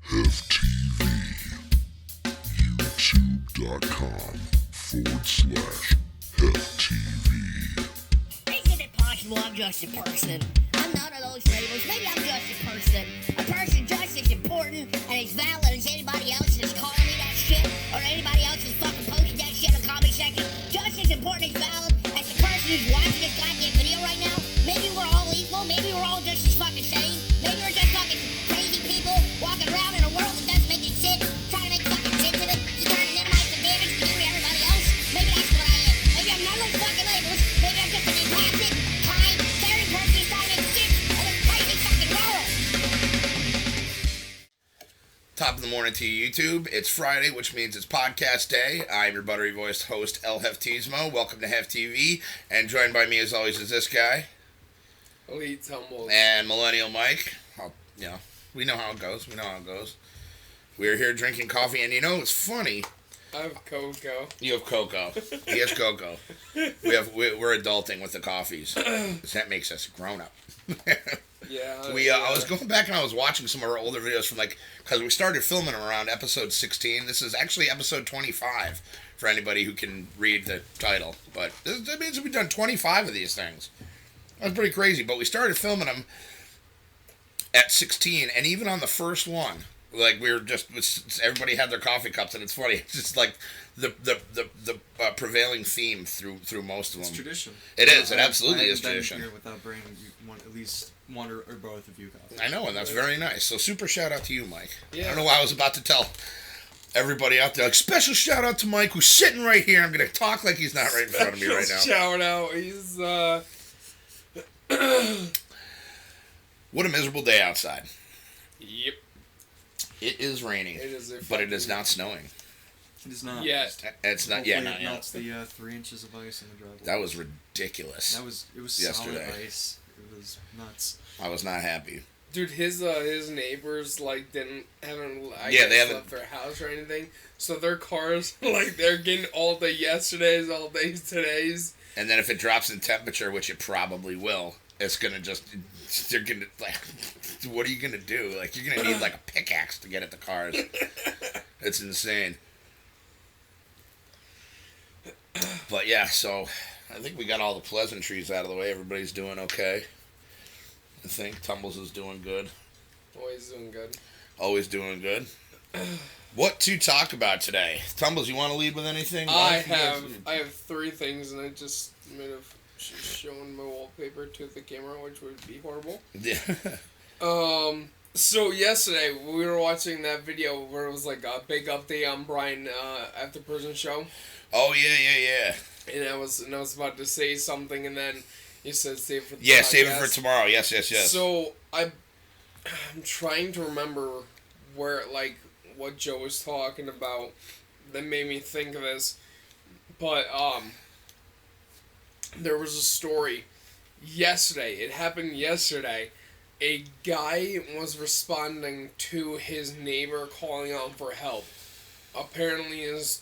HefTV, youtube.com/HefTV. Isn't it possible I'm just a person? I'm none of those labels. Maybe I'm just a person. A person just as important and as valid as anybody else that's calling me that shit, or anybody else that's fucking posting that shit in the comment section. Just as important as valid as the person who's watching this goddamn video right now. Maybe we're all equal. Maybe we're all just as fucking sane. Maybe we're just fucking crazy people walking around in a world that doesn't make any sense, trying to make fucking sense of it, just trying to minimize the damage to you and everybody else. Maybe that's what I am. Maybe I'm none of those fucking labels. Maybe I'm just an empathic, kind, caring person who's trying to make sense of this crazy fucking world. Top of the morning to you, YouTube. It's Friday, which means it's podcast day. I'm your buttery voiced host, Heftismo. Welcome to HefTV, and joined by me as always is this guy. Elite Tumblez. And Millennial Mike. We know how it goes. We're here drinking coffee, and it's funny. I have cocoa. You have cocoa. He has cocoa. We're adulting with the coffees. That makes us grown up. Yeah. I was going back and I was watching some of our older videos from because we started filming them around episode 16. This is actually episode 25 for anybody who can read the title. But that means we've done 25 of these things. That's pretty crazy. But we started filming them at 16, and even on the first one, we were everybody had their coffee cups, and it's funny. It's just like the prevailing theme through most of them. It's tradition. It is. It absolutely is tradition. I haven't been here without bringing at least one or both of you coffee. I know, and that's very nice. So super shout out to you, Mike. Yeah. I don't know why I was about to tell everybody out there. Special shout out to Mike, who's sitting right here. I'm going to talk like he's not right in front of me right now. Shout out. He's What a miserable day outside. Yep. It is raining. It is but it is not snowing. It is not. Yet. It's not. Hopefully Yeah, not it yet. melts the 3 inches of ice in the driveway. That was ridiculous. It was yesterday. solid ice. It was nuts. I was not happy. Dude, his neighbors haven't left their house or anything, so their cars they're getting all the yesterdays, all days todays. And then if it drops in temperature, which it probably will, it's gonna they're gonna what are you gonna do? You're gonna need a pickaxe to get at the cars. It's insane. But yeah, so I think we got all the pleasantries out of the way. Everybody's doing okay. I think Tumblez is doing good. Always doing good. Always doing good. What to talk about today? Tumblez, you want to lead with anything? I have 3 things, and I just made of showing my wallpaper to the camera, which would be horrible. Yeah. So yesterday we were watching that video where it was a big update on Brian at the prison show. Oh yeah. And I was about to say something, and then you said save it for the Yeah, podcast. save it for tomorrow. Yes. So I'm trying to remember where what Joe was talking about that made me think of this, but there was a story yesterday. It happened yesterday. A guy was responding to his neighbor calling out for help. Apparently his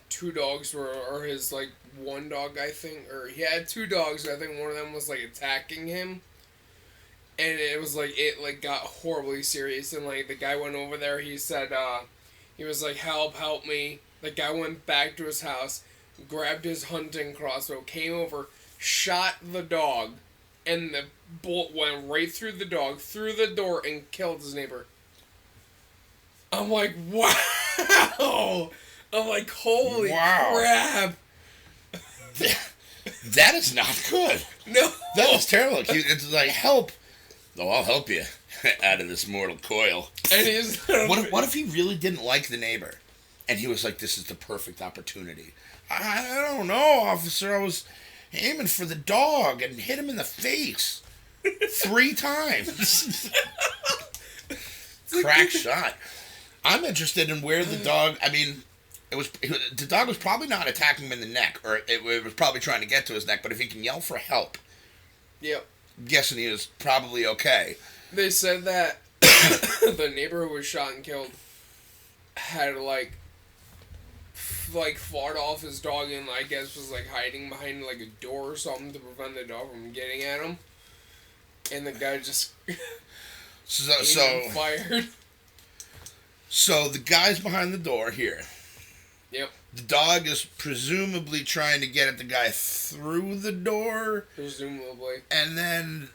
2 dogs or his one dog, I think, or he had 2 dogs. I think one of them was attacking him, and it was it got horribly serious. And the guy went over there. He said he was help me. The guy went back to his house, grabbed his hunting crossbow, came over, shot the dog, and the bullet went right through the dog, through the door, and killed his neighbor. I'm like, wow. I'm like, holy crap. That is not good. No. That is terrible. It's help. Oh, I'll help you out of this mortal coil. And he's What if he really didn't like the neighbor? And he was like, this is the perfect opportunity. I don't know, officer. I was aiming for the dog and hit him in the face 3 times. Crack shot. I'm interested in where the dog... the dog was probably not attacking him in the neck, or it was probably trying to get to his neck, but if he can yell for help, yep. I'm guessing he was probably okay. They said that the neighbor who was shot and killed had fought off his dog and I guess was hiding behind a door or something to prevent the dog from getting at him. And the guy just so fired. So the guy's behind the door here. Yep. The dog is presumably trying to get at the guy through the door. Presumably. And then,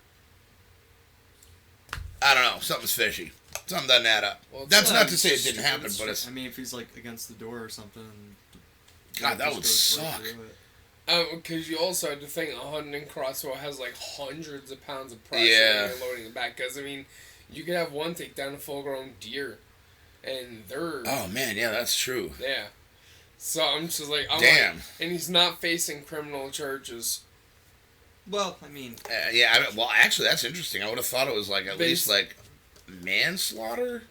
I don't know, something's fishy. Something doesn't add up. Well, that's not to say it didn't happen, but it's... I mean, if he's, like, against the door or something... God, that would suck. Because you also have to think a hunting crossbow has, like, hundreds of pounds of pressure Yeah. when you're loading it back. Because, I mean, you could have one take down a full-grown deer. And they're... Oh, man, yeah, that's true. Yeah. So I'm just like... Damn. And he's not facing criminal charges. Well, I mean... well, actually, that's interesting. I would have thought it was, like, at least, like, manslaughter?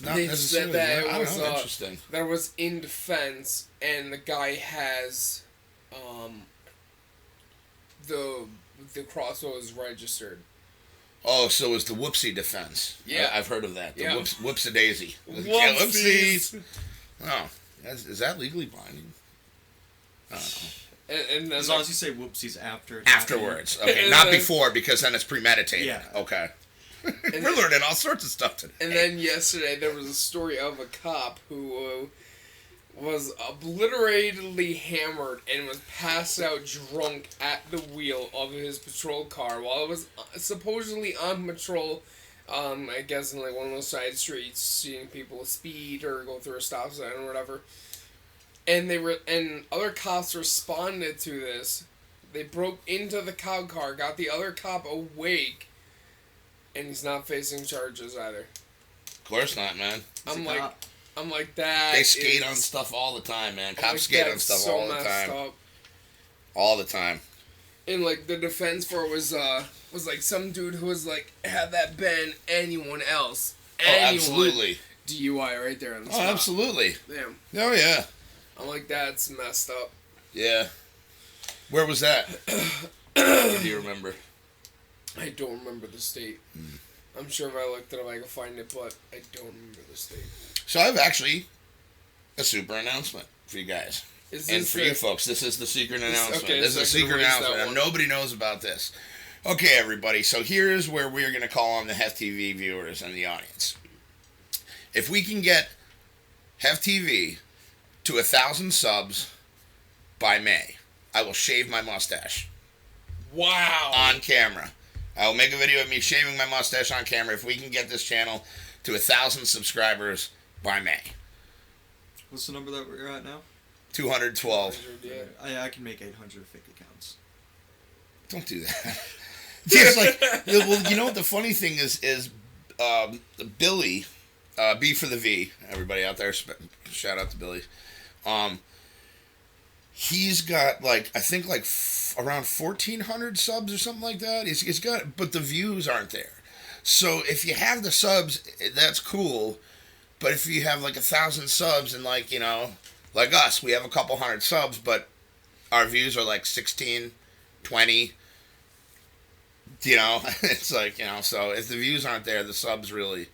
Not they necessarily. said that I it was don't know, interesting. that was in defense, and the guy has the crossbow is registered. Oh, so it was the whoopsie defense. Yeah. I've heard of that. The Yeah. whoops-a-daisy. Whoopsies. Oh, is that legally binding? I don't know. And then As long as you say whoopsies after. Afterwards. Okay, And not then- before, because then it's premeditated. Yeah. Okay. And We're learning all sorts of stuff today. And then yesterday there was a story of a cop who was obliteratedly hammered and was passed out drunk at the wheel of his patrol car while it was supposedly on patrol. I guess in like one of those side streets, seeing people speed or go through a stop sign or whatever. And other cops responded to this. They broke into the cop car, got the other cop awake. And he's not facing charges either. Of course not, man. I'm like that. They skate on stuff all the time, man. Cops skate on stuff all the time. Up. All the time. And like the defense for it was like some dude who was like, had that been anyone else. Absolutely. DUI right there on the Oh, spot. absolutely. Damn. Oh, yeah. I'm like, that's messed up. Yeah. Where was that? Do you remember? I don't remember the state. I'm sure if I looked it up I could find it, but I don't remember the state. So I have actually a super announcement for you guys. And for you folks, this is the secret announcement. okay, This is a so I can secret release that announcement, and one. nobody knows about this. Okay, everybody, so here's where we're going to call on the HefTV viewers and the audience. If we can get HefTV to 1,000 subs by May, I will shave my mustache. Wow. On camera. I will make a video of me shaving my mustache on camera if we can get this channel to 1,000 subscribers by May. What's the number that we're at now? 212. Yeah. I can make 800 fake accounts. Don't do that. Just like, well, you know what the funny thing is Billy, B for the V, everybody out there, shout out to Billy. He's got like, I think like around 1,400 subs or something like that. He's got, but the views aren't there. So if you have the subs, that's cool. But if you have like 1,000 subs and like, you know, like us, we have a couple hundred subs, but our views are like 16, 20. You know, it's like, you know, so if the views aren't there, the subs really...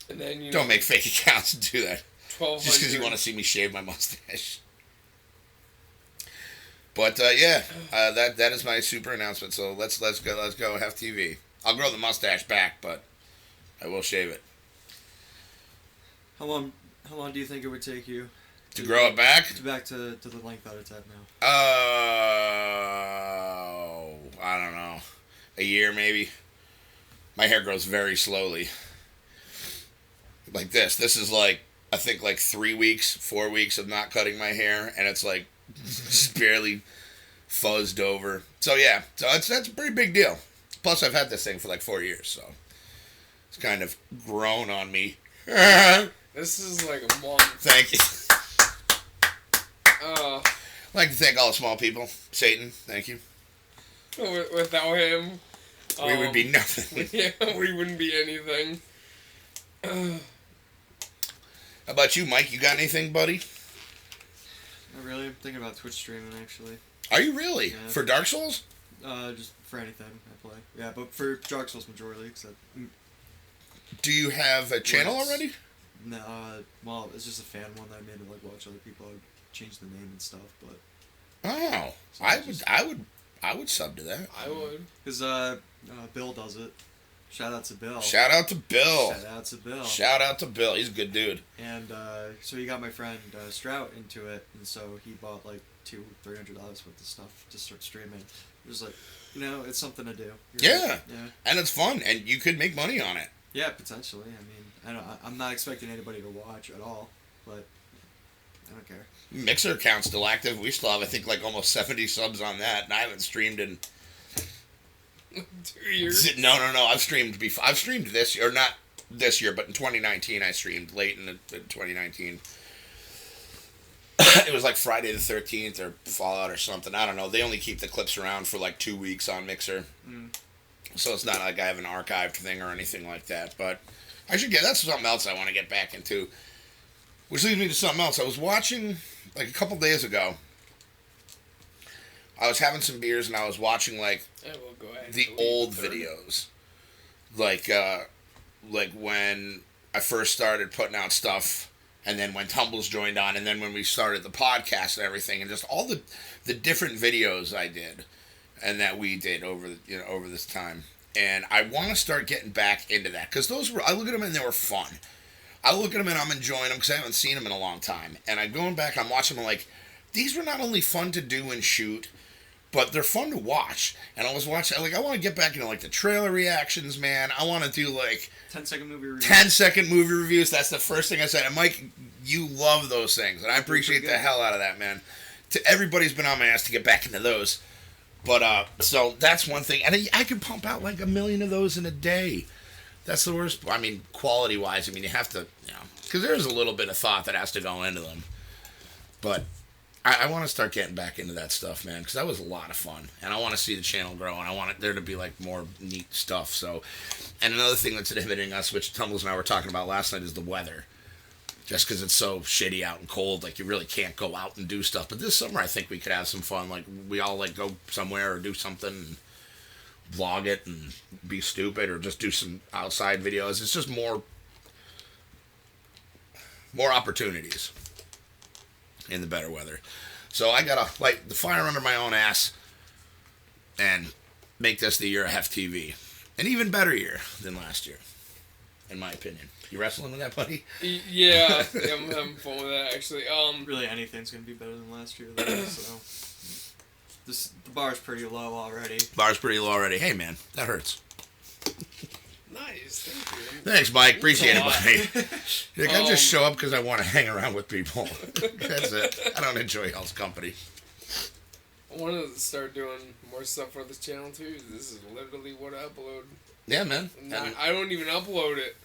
And then you don't make fake accounts and do that. 1,200. Just because you want to see me shave my mustache. But yeah, that is my super announcement. So let's go HefTV. I'll grow the mustache back, but I will shave it. How long do you think it would take you To grow it back? to the length that it's at now? I don't know. A year maybe. My hair grows very slowly. Like this. This is like, I think like 3 weeks, 4 weeks of not cutting my hair, and it's like just barely fuzzed over. So yeah, so that's a pretty big deal. Plus I've had this thing for like 4 years, so it's kind of grown on me. This is like a month. Thank you. Uh, I'd like to thank all the small people. Satan, thank you. without him, We would be nothing. Yeah, we wouldn't be anything. How about you, Mike? You got anything, buddy? Not really. I'm thinking about Twitch streaming actually. Are you really? Yeah. For Dark Souls? Just for anything I play. Yeah, but for Dark Souls majorly, because Do you have a channel Yes. already? no, well, it's just a fan one that I made to like watch other people. I would change the name and stuff, but Oh, So I would sub to that. I would. because Bill does it. Shout out to Bill. Shout out to Bill. Shout out to Bill. Shout out to Bill. He's a good dude. And so he got my friend Strout into it, and so he bought like $200-$300 worth of stuff to start streaming. It was like, it's something to do. Yeah. Yeah. And it's fun, and you could make money on it. Yeah, potentially. I mean, I'm not expecting anybody to watch at all, but I don't care. Mixer account's still active. We still have, I think, like almost 70 subs on that, and I haven't streamed in 2 years. No. I've streamed before. I've streamed this year, or not this year, but in 2019 I streamed late in 2019. It was like Friday the 13th or Fallout or something. I don't know. They only keep the clips around for like 2 weeks on Mixer. So it's not like I have an archived thing or anything like that. But I should that's something else I want to get back into. Which leads me to something else. I was watching, like a couple days ago, I was having some beers and I was watching like the old videos. Like when I first started putting out stuff, and then when Tumblez joined on, and then when we started the podcast and everything, and just all the different videos I did and that we did over this time. And I want to start getting back into that, because I look at them and they were fun. I look at them and I'm enjoying them because I haven't seen them in a long time. And I'm going back, I'm watching them like, these were not only fun to do and shoot, but they're fun to watch. And I was watching, like, I want to get back into like the trailer reactions, man. I want to do like 10-second movie reviews. 10-second movie reviews. That's the first thing I said. And Mike, you love those things, and I appreciate the hell out of that, man. Everybody's been on my ass to get back into those. But so that's one thing, and I could pump out like 1 million of those in a day. That's the worst. I mean, quality-wise, I mean, you have to, because there's a little bit of thought that has to go into them. But I want to start getting back into that stuff, man, because that was a lot of fun, and I want to see the channel grow, and I want there to be like more neat stuff. So, and another thing that's inhibiting us, which Tumblez and I were talking about last night, is the weather. Just because it's so shitty out and cold, like you really can't go out and do stuff. But this summer, I think we could have some fun. Like we all like go somewhere or do something, and vlog it and be stupid, or just do some outside videos. It's just more opportunities in the better weather. So I gotta light the fire under my own ass and make this the year of HefTV, an even better year than last year, in my opinion. You wrestling with that, buddy? Yeah, I'm having fun with that, actually. Really, anything's going to be better than last year, though, so... The bar's pretty low already. Bar's pretty low already. Hey, man, that hurts. Nice, thank you. Thanks, Mike. Appreciate it, buddy. Like, I just show up because I want to hang around with people. That's it. I don't enjoy y'all's company. I want to start doing more stuff for this channel, too. This is literally what I upload. Yeah, man. I don't even upload it.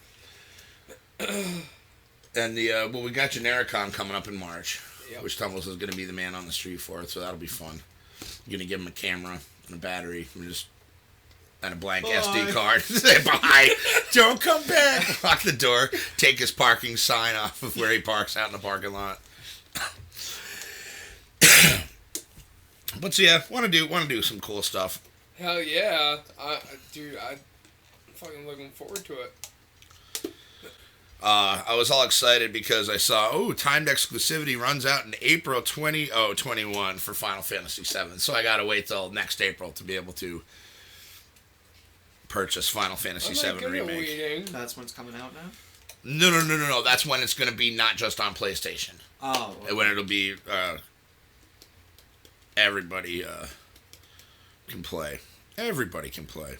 And we got Genericon coming up in March, yep. Which Tumblez is going to be the man on the street for it, so that'll be fun. I'm going to give him a camera and a battery and a blank SD card. Say bye. Don't come back. Lock the door. Take his parking sign off of where he parks out in the parking lot. But so yeah, want to do some cool stuff. Hell yeah, I'm fucking looking forward to it. I was all excited because I saw, timed exclusivity runs out in April 2021 for Final Fantasy VII. So I got to wait till next April to be able to purchase Final Fantasy VII Remake. Waiting. That's when it's coming out now? No. That's when it's going to be not just on PlayStation. Oh. Okay. When it'll be everybody can play. Everybody can play.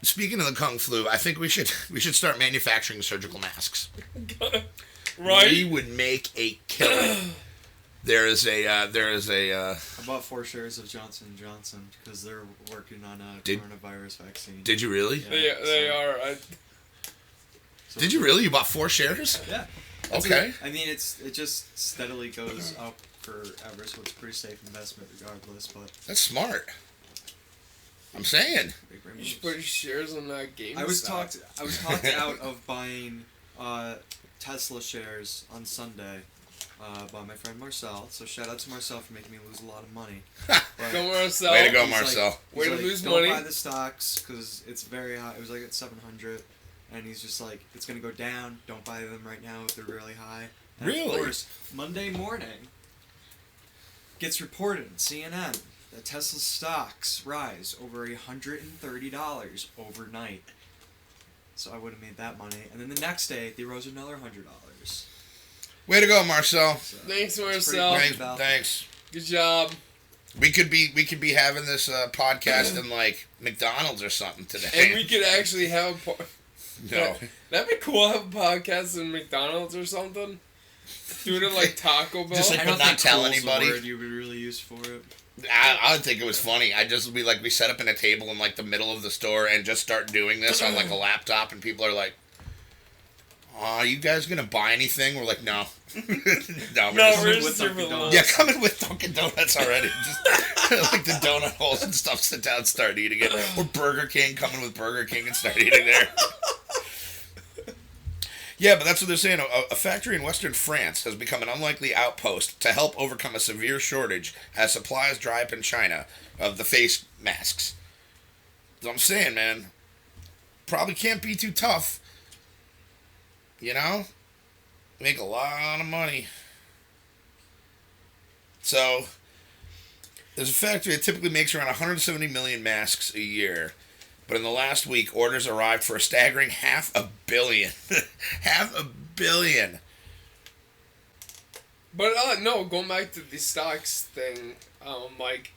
Speaking of the Kung Flu, I think we should start manufacturing surgical masks. Right? We would make a killer. There is a. I bought 4 shares of Johnson & Johnson because they're working on a coronavirus vaccine. Did you really? Yeah, they are. Did you really? You bought 4 shares? Yeah. Okay. I mean, it just steadily goes up forever, so it's a pretty safe investment regardless. But that's smart. I'm saying. You should put your shares on that game. I was talked out of buying Tesla shares on Sunday by my friend Marcel. So shout out to Marcel for making me lose a lot of money. Go Marcel. Way to go, Marcel. Way to lose money. Don't buy the stocks because it's very high. It was like at 700, and he's just like, it's gonna go down. Don't buy them right now if they're really high. And really? Of course, Monday morning gets reported on CNN the Tesla stocks rise over $130 overnight. So I would have made that money. And then the next day, they rose another $100. Way to go, Marcel. So Thanks, it's pretty Marcel. good. Thanks. Good job. We could be having this podcast in like McDonald's or something today. And we could actually have a No. That'd be cool. Have a podcast in McDonald's or something. Do it at like Taco Bell. Just like- I don't But not think tell cool's anybody. the word you would really use for it. I would think it was funny. I'd just be like, we set up in a table in like the middle of the store and just start doing this on like a laptop, and people are like, "Are you guys gonna buy anything?" We're like, "No, no, We're with just here for Dunkin' the Donuts. yeah, coming with Dunkin' Donuts already. Just like the donut holes and stuff. Sit down, and start eating it. Or Burger King, coming with Burger King and start eating there." Yeah, but that's what they're saying. A factory in western France has become an unlikely outpost to help overcome a severe shortage as supplies dry up in China of the face masks. That's what I'm saying, man. Probably can't be too tough. You know? Make a lot of money. So, there's a factory that typically makes around 170 million masks a year. But in the last week, orders arrived for a staggering 500 million. 500 million. But no, going back to the stocks thing, like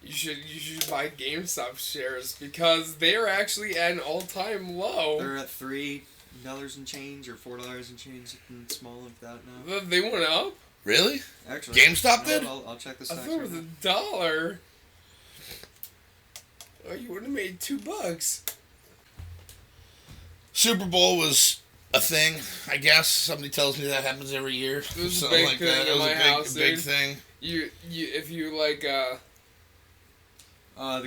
you should buy GameStop shares because they are actually at an all-time low. They're at $3 and change or $4 and change, something small like that now. They went up. Really? Actually, GameStop did? I'll check the I stocks. thought it was $1. Oh, you would have made $2. Super Bowl was a thing, I guess. Somebody tells me that happens every year. It was a Something big like thing that. in It was my a house, big dude. thing. You if you like The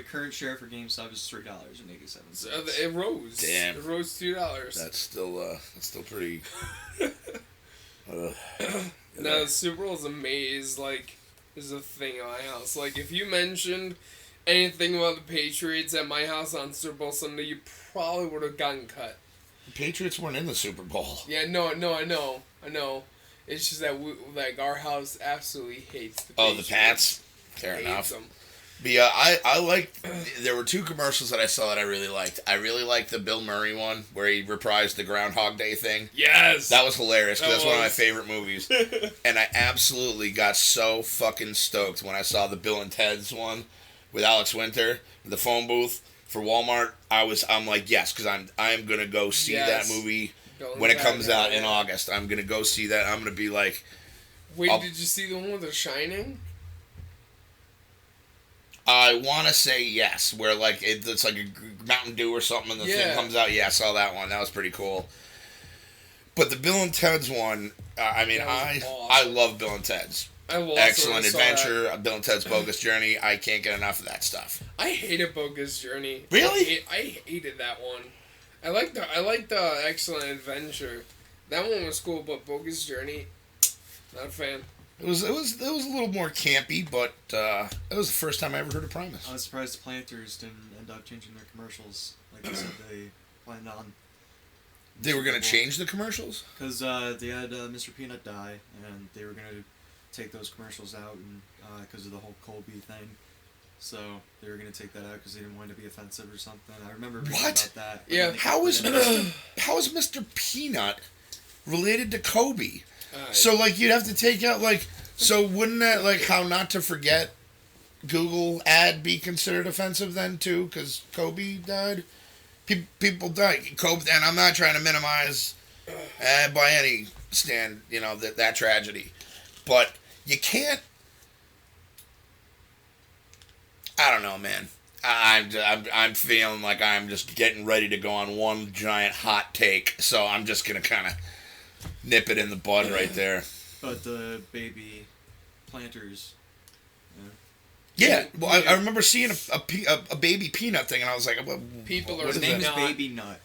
current share for GameStop is $3.87. it rose. Damn. It rose $2. That's still pretty. Now the Super Bowl is is a thing in my house. Like if you mentioned anything about the Patriots at my house on Super Bowl Sunday, you probably would have gotten cut. The Patriots weren't in the Super Bowl. Yeah, no, I know. It's just that our house absolutely hates the Oh, Patriots. the Pats? Fair Hates enough. them. But yeah, I liked. There were two commercials that I saw that I really liked. I really liked the Bill Murray one where he reprised the Groundhog Day thing. Yes. That was hilarious because That that's one of my was. favorite movies. And I absolutely got so fucking stoked when I saw the Bill and Ted's one with Alex Winter, the phone booth for Walmart. I'm like, yes, because I'm gonna go see Yes. that movie Bill and when it Ted, comes out in yeah. August. I'm gonna go see that. I'm gonna be like, Wait, I'll- did you see the one with The Shining? I want to say yes, where like it's like a Mountain Dew or something, and the thing Yeah. comes out. Yeah, I saw that one. That was pretty cool. But the Bill and Ted's one, I mean, That was I awesome. love Bill and Ted's I lost Excellent when I saw that. Adventure, Bill and Ted's Bogus Journey. I can't get enough of that stuff. I hated Bogus Journey. Really? I hated that one. I liked the Excellent Adventure. That one was cool, but Bogus Journey, not a fan. It was a little more campy, but it was the first time I ever heard of Primus. I was surprised the Planters didn't end up changing their commercials like they said they planned on. They were gonna change the commercials. Because they had Mr. Peanut die, and they were going to take those commercials out and because of the whole Colby thing. So they were going to take that out because they didn't want it to be offensive or something. I remember reading What? about that. Yeah. How is Mr. Peanut related to Kobe? So, like, you'd have to take out, like... So, wouldn't that, like, How Not to Forget Google ad be considered offensive then, too? Because Kobe died? People died. Kobe... And I'm not trying to minimize by any stand, you know, that tragedy. But you can't... I don't know, man. I'm feeling like I'm just getting ready to go on one giant hot take. So, I'm just going to kind of... nip it in the bud right there. But the baby Planters. Yeah, well, I remember seeing a baby peanut thing, and I was like, People what are is His name that? is Baby Nut.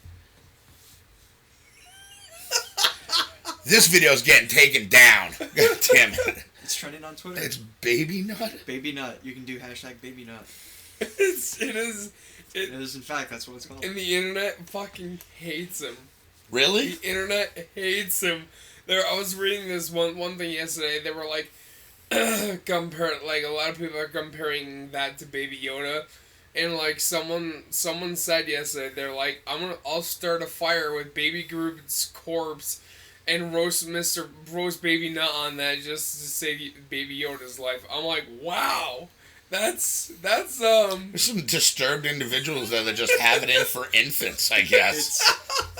This video's getting taken down. God damn it. It's trending on Twitter. It's baby nut? Baby Nut. You can do hashtag Baby Nut. it is. It is, in fact, that's what it's called. And the internet fucking hates him. Really? The internet hates him. I was reading this one thing yesterday. They were like, compare, like, a lot of people are comparing that to Baby Yoda. And, like, someone said yesterday, they're like, I'll start a fire with Baby Groot's corpse and roast Baby Nut on that just to save Baby Yoda's life. I'm like, wow, that's There's some disturbed individuals that just have it in for infants, I guess.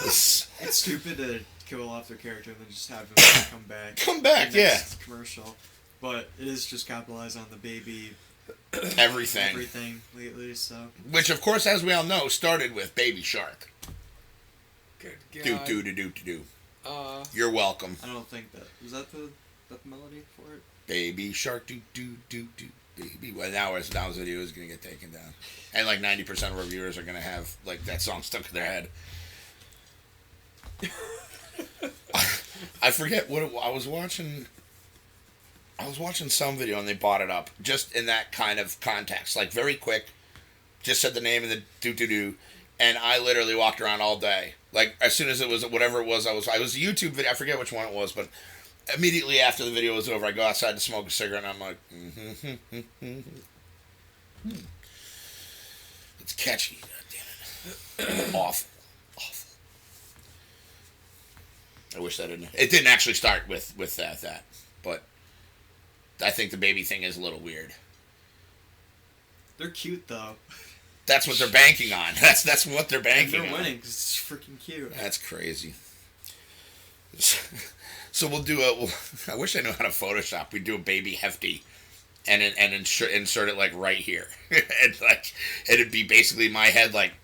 It's stupid to kill off their character and then just have them come back. Come back, in the yeah. next commercial. But it is just capitalized on the baby Everything. lately, so. Which, of course, as we all know, started with Baby Shark. good God. Do. You're welcome. I don't think that was that the melody for it. Baby Shark, do, baby. Well, now this video is gonna get taken down, and like 90% of our viewers are gonna have like that song stuck in their head. I forget what I was watching. I was watching some video and they brought it up just in that kind of context, like very quick. Just said the name and the do, and I literally walked around all day. Like as soon as it was whatever it was, I was a YouTube video. I forget which one it was, but immediately after the video was over, I go outside to smoke a cigarette, and I'm like, It's catchy. God damn it. Awful. I wish that didn't. It didn't actually start with that, but I think the baby thing is a little weird. They're cute though. That's what they're banking on. That's what they're banking and they're on. winning because it's freaking cute. That's crazy. So we'll do I wish I knew how to Photoshop. We'd do a baby Hefty, and insert it like right here, and like it'd be basically my head like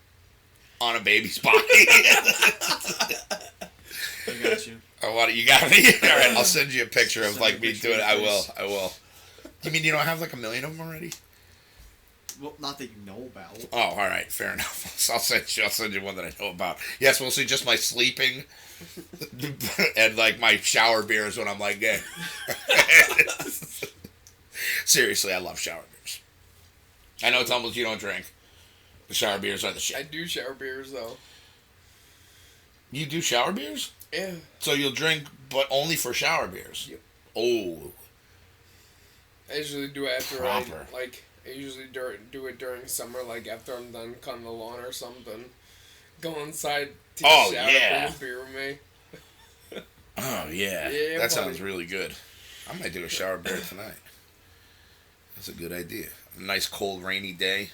on a baby's body. I got you. You got me? All right, I'll send you a picture of like me doing it. I will. You mean you don't have like a million of them already? Well, not that you know about. Oh, all right, fair enough. I'll send you one that I know about. Yes, mostly just my sleeping and like my shower beers when I'm like gay. Seriously, I love shower beers. I know Tumblez you don't drink. The shower beers are the shit. I do shower beers though. You do shower beers? Yeah. So you'll drink, but only for shower beers? Yep. Oh. I usually do it after Proper. I usually do it during summer, like after I'm done cutting the lawn or something. Go inside, take a shower, bring a beer with me. Oh, yeah. Yeah, that buddy. sounds really good. I might do a shower beer tonight. That's a good idea. A nice cold rainy day.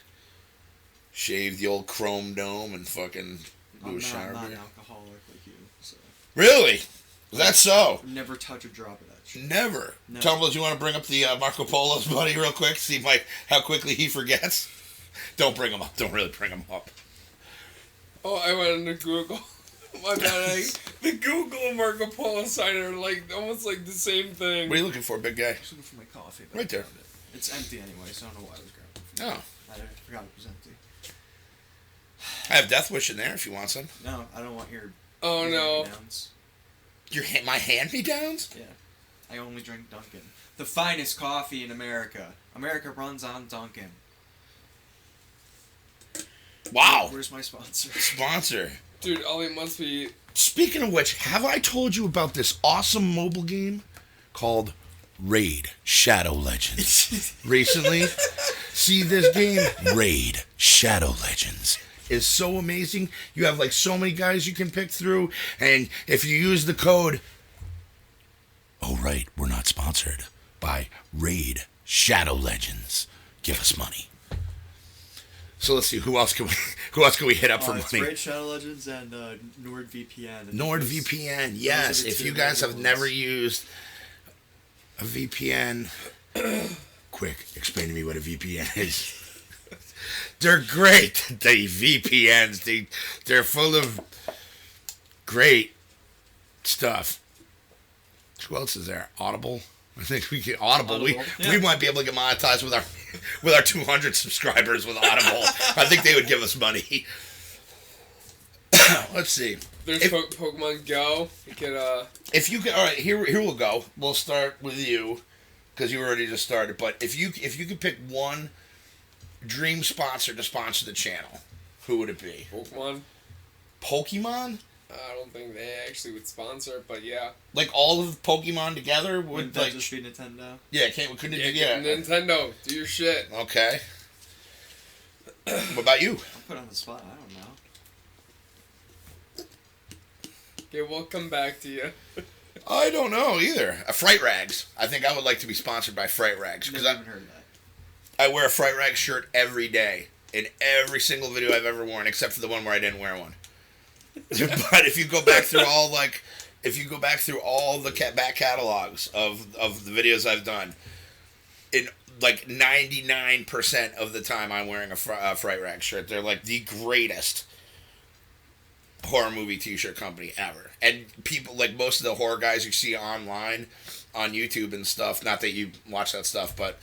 Shave the old chrome dome and fucking do a shower I'm not beer. an alcoholic like you, so. Really? Is that so? Never touch a drop of that shit. Never. No. Tumblez, you want to bring up the Marco Polo's buddy real quick? See like how quickly he forgets? Don't bring him up. Don't really bring him up. Oh, I went into Google. My bad. The Google and Marco Polo sign are like almost like the same thing. What are you looking for, big guy? I was looking for my coffee. But Right there. I found it. It's empty anyway, so I don't know why I was grabbing it. Oh. I forgot it was empty. I have Death Wish in there if you want some. No, I don't want your. Oh, your no. hand-me-downs. My hand-me-downs? Yeah. I only drink Dunkin'. The finest coffee in America. America runs on Dunkin'. Wow. Where's my sponsor? Sponsor. Dude, Ollie must be. Speaking of which, have I told you about this awesome mobile game called Raid Shadow Legends recently? See this game? Raid Shadow Legends is so amazing. You have like so many guys you can pick through, and if you use the code, oh right, we're not sponsored by Raid Shadow Legends. Give us money. So let's see, who else can we hit up for It's money? Raid Shadow Legends and NordVPN. NordVPN, yes. Those are the If two you guys have major never ones. used a VPN, quick, explain to me what a VPN is. They're great. The VPNs, they're full of great stuff. Who else is there? Audible. I think we get Audible. We Yeah. might be able to get monetized with our 200 subscribers with Audible. I think they would give us money. Let's see. There's Pokemon Go. You could If you could, all right, here we'll go. We'll start with you because you already just started. But if you could pick one dream sponsor to sponsor the channel, who would it be? Pokemon. Pokemon? I don't think they actually would sponsor it, but yeah. Like all of Pokemon together would Wouldn't that like. just be Nintendo? Yeah, couldn't it? Yeah, Yeah. Nintendo, do your shit. Okay. What about you? I'll put on the spot. I don't know. Okay, we'll come back to you. I don't know either. Fright Rags. I think I would like to be sponsored by Fright Rags because Never even heard of that. I wear a Fright Rags shirt every day in every single video I've ever worn, except for the one where I didn't wear one. But if you go back through all the back catalogs of the videos I've done, in like 99% of the time I'm wearing a Fright Rags shirt. They're like the greatest horror movie t-shirt company ever. And people, like most of the horror guys you see online on YouTube and stuff, not that you watch that stuff, but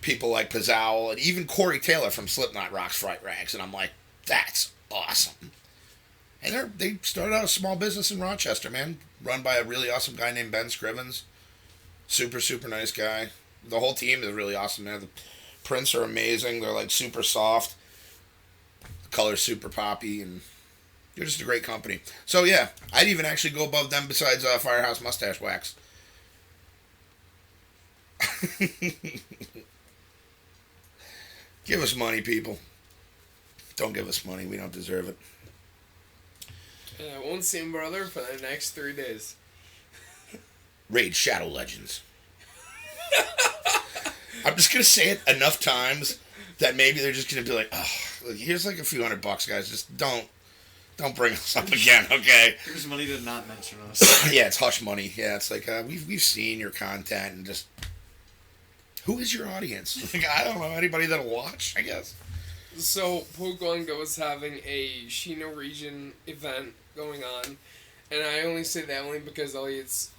people like Pizzow and even Corey Taylor from Slipknot rocks Fright Rags, and I'm like, that's awesome. And they started out a small business in Rochester, man, run by a really awesome guy named Ben Scrivens. Super, super nice guy. The whole team is really awesome, man. The prints are amazing. They're like super soft. The color's super poppy, and they're just a great company. So yeah, I'd even actually go above them besides Firehouse Mustache Wax. Give us money, people. Don't give us money. We don't deserve it. And I won't see him, brother, for the next 3 days. Raid Shadow Legends. I'm just going to say it enough times that maybe they're just going to be like, oh, here's like a few $100, guys. Just don't bring us up again, okay? Here's money to not mention us. Yeah, it's hush money. Yeah, it's like, we've seen your content and just... Who is your audience? Like, I don't know. Anybody that'll watch, I guess. So, Pokemon Go is having a Shino region event going on. And I only say that only because Elliot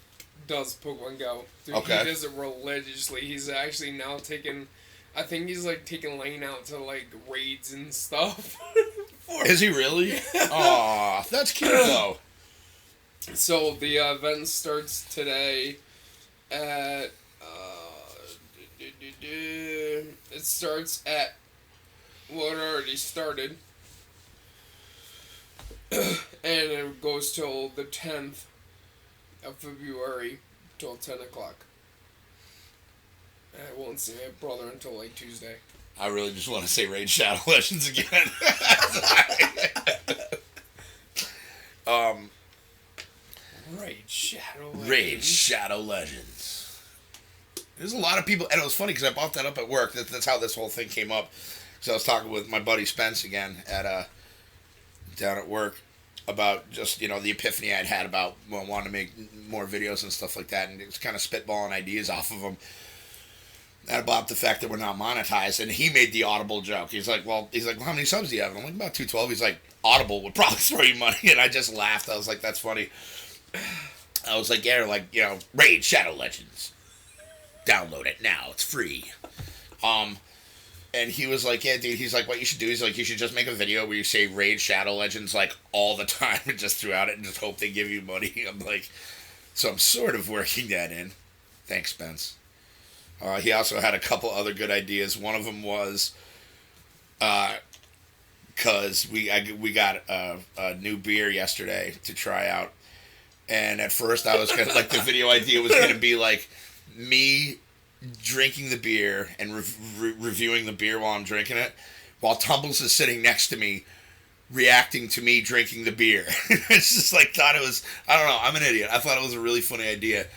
does Pokemon Go. Dude, Okay. He does it religiously. He's actually now taking... I think he's, like, taking Lane out to, like, raids and stuff. Is he really? Aw, that's cute, though. So, the event starts today at... it starts at... Well, it already started. And it goes till the 10th of February till 10 o'clock. And I won't see my brother until like Tuesday. I really just want to say Raid Shadow Legends again. Raid Shadow Legends. Raid Shadow Legends. There's a lot of people, and it was funny because I brought that up at work. That's how this whole thing came up. So I was talking with my buddy Spence again at down at work about just, you know, the epiphany I'd had about wanting to make more videos and stuff like that, and it was kind of spitballing ideas off of them. And about the fact that we're not monetized, and he made the Audible joke. He's like, well, how many subs do you have? And I'm like, about 212. He's like, Audible would probably throw you money, and I just laughed. I was like, that's funny. I was like, yeah, like, you know, Raid Shadow Legends. Download it now. It's free. And he was like, yeah, dude, he's like, what you should do is, like, you should just make a video where you say Raid Shadow Legends, like, all the time and just throughout it and just hope they give you money. I'm like, so I'm sort of working that in. Thanks, Spence. He also had a couple other good ideas. One of them was, because we got a new beer yesterday to try out. And at first I was going to, like, the video idea was going to be, like, me drinking the beer and reviewing the beer while I'm drinking it, while Tumblez is sitting next to me, reacting to me drinking the beer. It's just like, I don't know, I'm an idiot. I thought it was a really funny idea.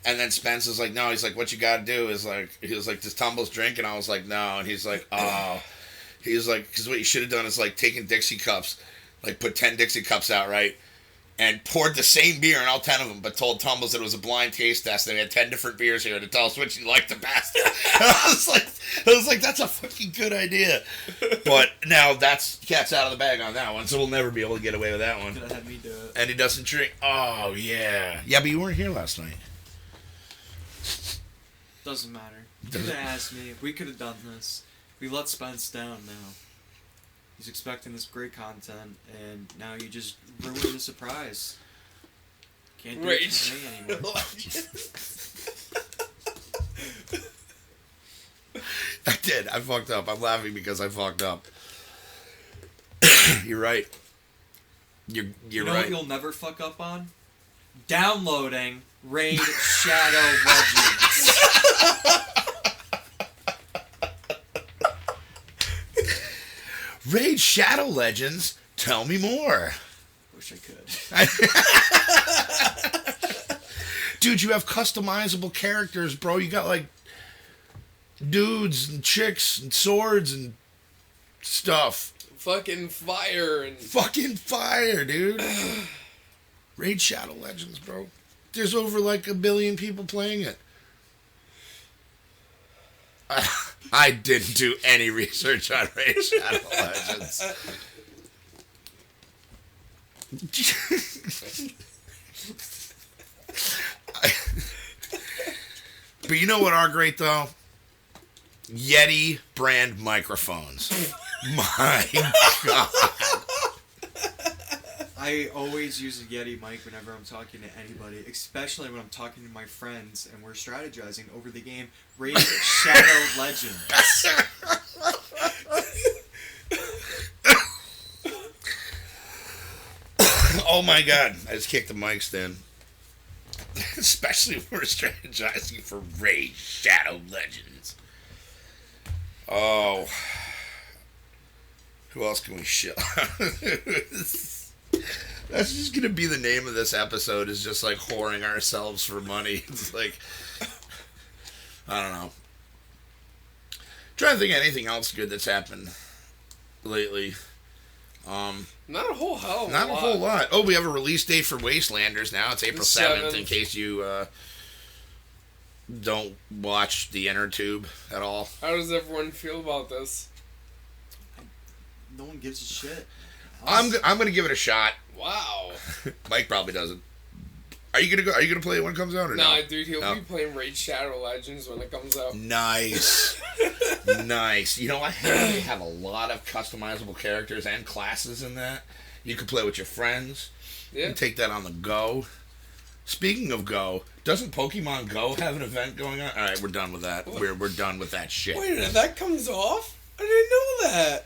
And then Spence was like, no, he's like, what you gotta do is, like, he was like, does Tumblez drink? And I was like, no. And he's like, oh. He was like, because what you should have done is, like, taken Dixie cups, like, put 10 Dixie cups out, right? And poured the same beer in all 10 of them, but told Tumblez that it was a blind taste test. They had 10 different beers here to tell us which you liked the best. I was like, that's a fucking good idea. But now that's cat's out of the bag on that one, so we'll never be able to get away with that one. Could have had me do it. And he doesn't drink. Oh, yeah. Yeah, but you weren't here last night. Doesn't matter. You could have asked me. We could have done this. We let Spence down now. He's expecting this great content, and now you just ruined the surprise. Can't do it for me anymore. I did. I fucked up. I'm laughing because I fucked up. You're right. You're You know right. what you'll never fuck up on? Downloading Raid Shadow Legends. Raid Shadow Legends. Tell me more. Wish I could. Dude, you have customizable characters, bro. You got like dudes and chicks and swords and stuff. Fucking fire and Fucking fire, dude. Raid Shadow Legends, bro. There's over like 1 billion people playing it. I didn't do any research on Raid Shadow Legends. But you know what are great though? Yeti brand microphones. My God. I always use a Yeti mic whenever I'm talking to anybody, especially when I'm talking to my friends and we're strategizing over the game Raid Shadow Legends. Oh my God. I just kicked the mic stand. Especially when we're strategizing for Raid Shadow Legends. Oh. Who else can we show? That's just gonna be the name of this episode, is just like whoring ourselves for money. It's like, I don't know. Trying to think of anything else good that's happened lately. not a whole hell of a Not lot. a whole lot. Oh, we have a release date for Wastelanders now. It's April 7th, in 7th. case you don't watch the inner tube at all. How does everyone feel about this? No one gives a shit. I'm gonna give it a shot. Wow. Mike probably doesn't. Are you gonna play it when it comes out or no? Nah, dude, he'll No. be playing Raid Shadow Legends when it comes out. Nice. Nice. You know, I have a lot of customizable characters and classes in that. You can play with your friends. You Yeah. can take that on the go. Speaking of go, doesn't Pokemon Go have an event going on? All right, we're done with that. We're done with that shit. Wait, if that comes off? I didn't know that.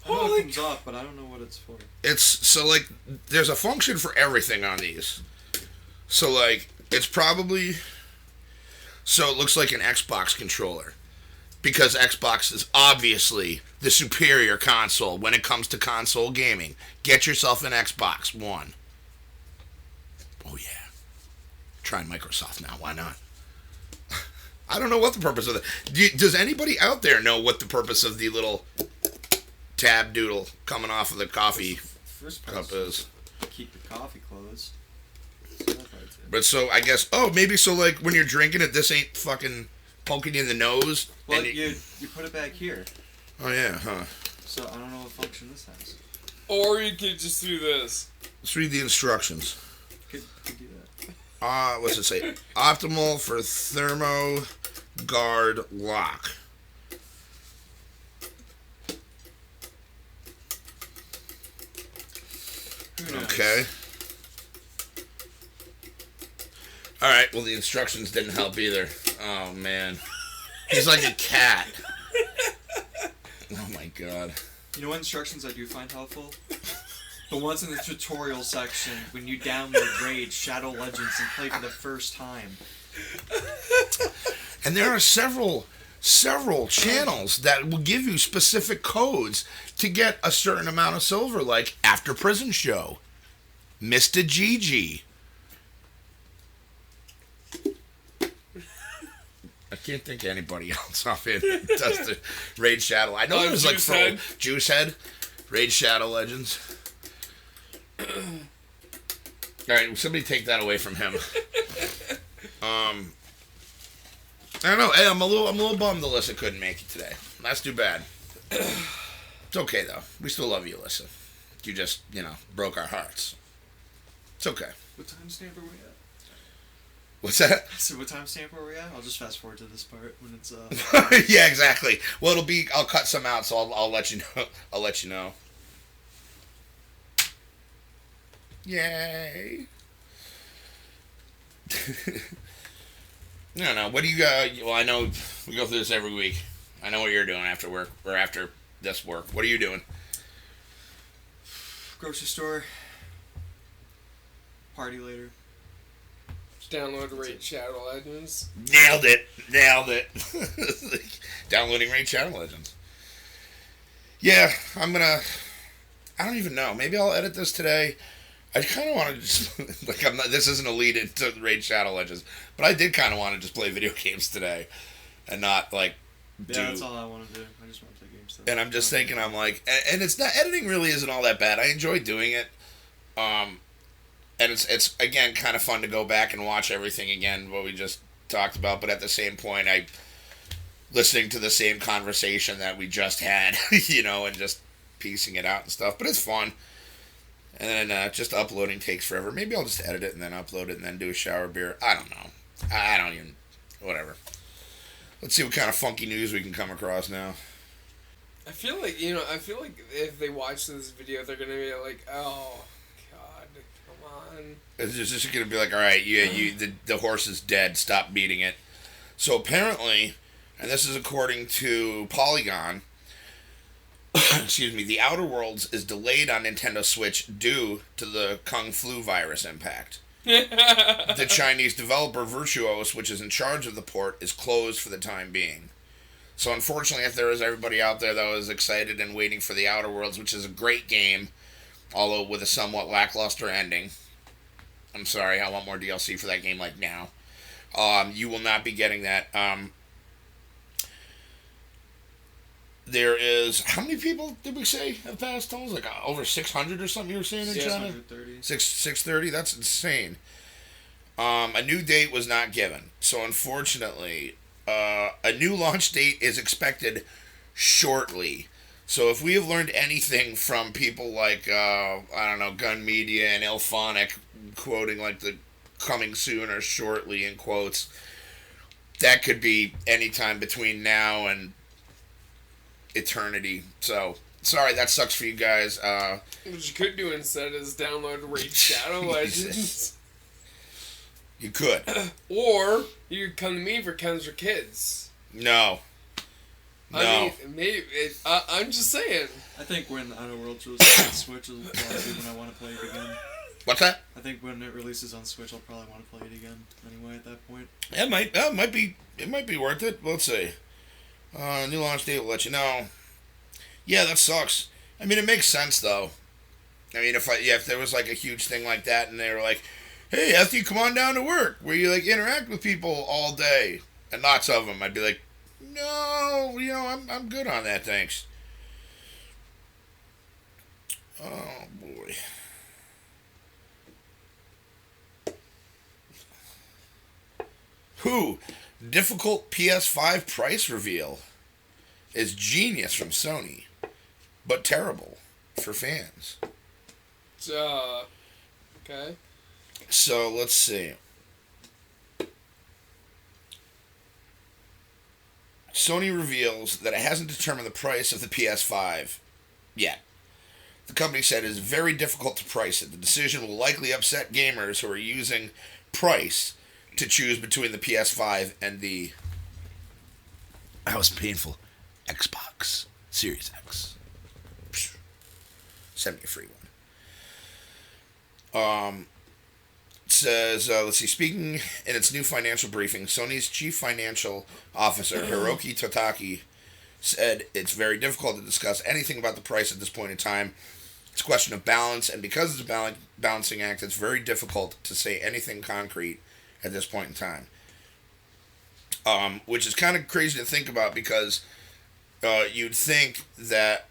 I know Holy it comes off, but I don't know what it's for. It's so like there's a function for everything on these. So like it's probably so it looks like an Xbox controller. Because Xbox is obviously the superior console when it comes to console gaming. Get yourself an Xbox One. Oh yeah. Try Microsoft now, why not? I don't know what the purpose of that. Does anybody out there know what the purpose of the little tab doodle coming off of the coffee First cup place, is? keep your coffee closed. So that part's it. But so I guess maybe so like when you're drinking it, this ain't fucking poking you in the nose. Well, and you put it back here. Oh yeah, huh? So I don't know what function this has. Or you could just do this. Let's read the instructions. Could do that. What's it say? Optimal for thermo guard lock. Who knows? Okay. All right. Well, the instructions didn't help either. Oh man, he's like a cat. Oh my god. You know what instructions I do find helpful? The ones in the tutorial section when you download Raid Shadow Legends and play for the first time. And there are several channels that will give you specific codes to get a certain amount of silver, like After Prison Show, Mr. Gigi. I can't think of anybody else offhand that does the Raid Shadow. I know there's like Juicehead, Raid Shadow Legends. All right, somebody take that away from him. I don't know. Hey, I'm a little bummed Alyssa couldn't make it today. That's too bad. It's okay though. We still love you, Alyssa. You just, broke our hearts. It's okay. What time stamp are we at? What's that? So what time stamp are we at? I'll just fast forward to this part when it's Yeah, exactly. Well, I'll cut some out, so I'll let you know. I'll let you know. Yay. No. What do you well, I know we go through this every week. I know what you're doing after work, or after this work. What are you doing? Grocery store. Party later. Just download Raid Shadow Legends. Nailed it. Downloading Raid Shadow Legends. Yeah, I don't even know. Maybe I'll edit this today. I kind of want to just, this isn't a lead into Raid Shadow Legends, but I did kind of want to just play video games today and not, do... Yeah, that's all I want to do. I just want to play games today. And I'm just thinking, and it's not, editing really isn't all that bad. I enjoy doing it. And it's again, kind of fun to go back and watch everything again, what we just talked about, but at the same point, listening to the same conversation that we just had, and just piecing it out and stuff, but it's fun. And then just uploading takes forever. Maybe I'll just edit it and then upload it and then do a shower beer. I don't know. I don't even... Whatever. Let's see what kind of funky news we can come across now. I feel like if they watch this video, they're going to be like, oh, God, come on. It's just going to be like, all right, the horse is dead. Stop beating it. So apparently, and this is according to Polygon... excuse me, The Outer Worlds is delayed on Nintendo Switch due to the Kung Flu virus impact. The Chinese developer Virtuos, which is in charge of the port, is closed for the time being. So unfortunately, if there is everybody out there that was excited and waiting for The Outer Worlds, which is a great game, although with a somewhat lackluster ending, I'm sorry, I want more DLC for that game now. You will not be getting that. There is... How many people did we say have passed? Almost over 600 or something you were saying in China? 630? That's insane. A new date was not given. So unfortunately, a new launch date is expected shortly. So if we have learned anything from people like, Gun Media and Ilphonic quoting the coming soon or shortly in quotes, that could be any time between now and eternity. So sorry, that sucks for you guys. What you could do instead is download Raid Shadow Legends. You could. Or you could come to me for Chems for Kids. No. I mean, maybe I'm just saying. I think when Outer Worlds releases on Switch will probably be when I want to play it again. What's that? I think when it releases on Switch, I'll probably want to play it again anyway at that point. It might be worth it. Let's see. New launch date will let you know. Yeah, that sucks. I mean, it makes sense though. I mean, if there was a huge thing like that, and they were like, "Hey, Hefty, come on down to work where you interact with people all day," and lots of them, I'd be like, "No, I'm good on that, thanks." Oh boy. Difficult PS5 price reveal is genius from Sony, but terrible for fans. Okay. So, let's see. Sony reveals that it hasn't determined the price of the PS5 yet. The company said it is very difficult to price it. The decision will likely upset gamers who are using price to choose between the PS5 and the... That was painful. Xbox Series X. Send me a free one. Says, let's see, speaking in its new financial briefing, Sony's chief financial officer, Hiroki Totaki, said it's very difficult to discuss anything about the price at this point in time. It's a question of balance, and because it's a balancing act, it's very difficult to say anything concrete at this point in time. Which is kind of crazy to think about, because you'd think that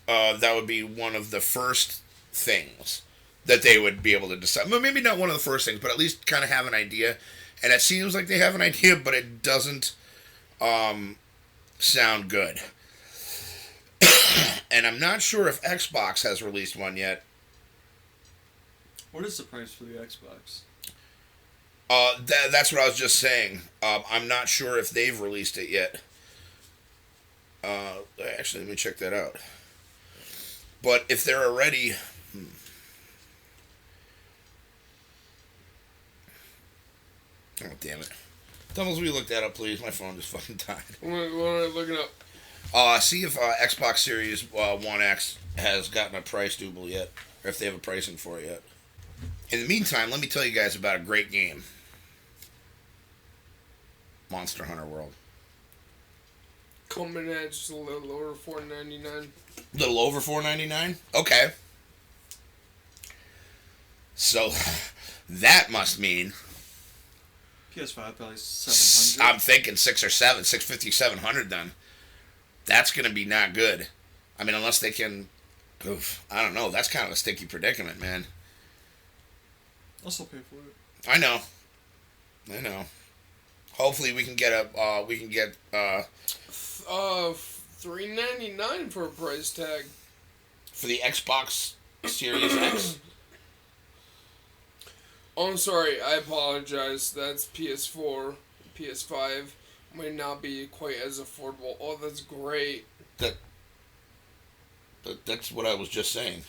that would be one of the first things that they would be able to decide. Well, maybe not one of the first things, but at least kind of have an idea. And it seems like they have an idea, but it doesn't sound good. And I'm not sure if Xbox has released one yet. What is the price for the Xbox? That's what I was just saying. I'm not sure if they've released it yet. Actually, let me check that out. But if they're already... Oh, damn it. Tumblez, will you look that up, please? My phone just fucking died. What am I looking up? See if Xbox Series One X has gotten a price double yet, or if they have a pricing for it yet. In the meantime, let me tell you guys about a great game. Monster Hunter World. Coming at just a little over $4.99. Little over $4.99? Okay. So, that must mean... PS5 probably 700. I'm thinking 6 or 7, 650, 700 then. That's going to be not good. I mean, unless they can... Oof, I don't know. That's kind of a sticky predicament, man. I'll still pay for it. I know. Hopefully we can get $3.99 for a price tag. For the Xbox Series X. Oh, I'm sorry. I apologize. That's PS4. PS5 might not be quite as affordable. Oh, that's great. That's what I was just saying.